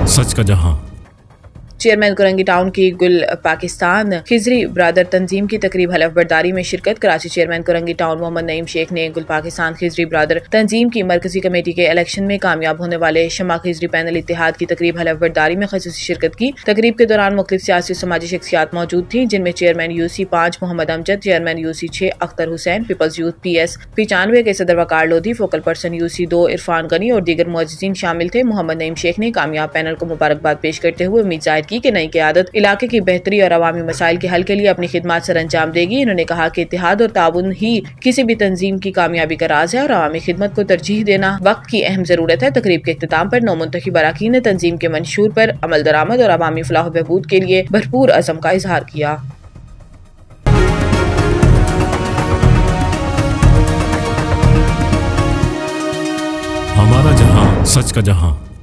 सच का जहां। Chairman Korangi town की गुल पाकिस्तान खिजरी ब्रादर तंजीम की तकरीब हलफ बर्दारी में शिरकत। कराची चेयरमैन कुरंगी टाउन मोहम्मद नईम शेख ने गुल पाकिस्तान खिजरी ब्रादर तंजीम की मरकजी कमेटी के इलेक्शन में कामयाब होने वाले शमा खिजरी पैनल इत्तेहाद की तकरीब हलफ बर्दारी में खसूसी शिरकत की। तकरीब के दौरान मुख्तलिफ सियासी समाजी शख्सियात मौजूद थी, जिनमें chairman UC 5 Mohammad Amjad, chairman UC 6 Akhtar Hussain, peoples youth PS 95 के सदर Waqar Lodhi, focal person UC 2 Irfan Ghani और दीगर मुअज्जिजीन शामिल थे। मोहम्मद नईम शेख ने कामयाब पैनल को मुबारकबाद पेश करते हुए उम्मीद जाहिर की कि नई क़यादत इलाके की बेहतरी और अवामी मसाइल के हल के लिए अपनी खिदमत सर अंजाम देगी। इन्होंने कहा कि इत्तेहाद और ताउन ही किसी भी तंजीम की कामयाबी का राज है और अवामी खिदमत को तरजीह देना वक्त की अहम जरूरत है। तकरीब के इख्तिताम पर नौ मुंतखब अरकान ने तंजीम के मंशूर पर अमल दरामद और अवामी फलाह बहबूद के लिए भरपूर अज़म का इजहार किया। हमारा जहां, सच का जहां।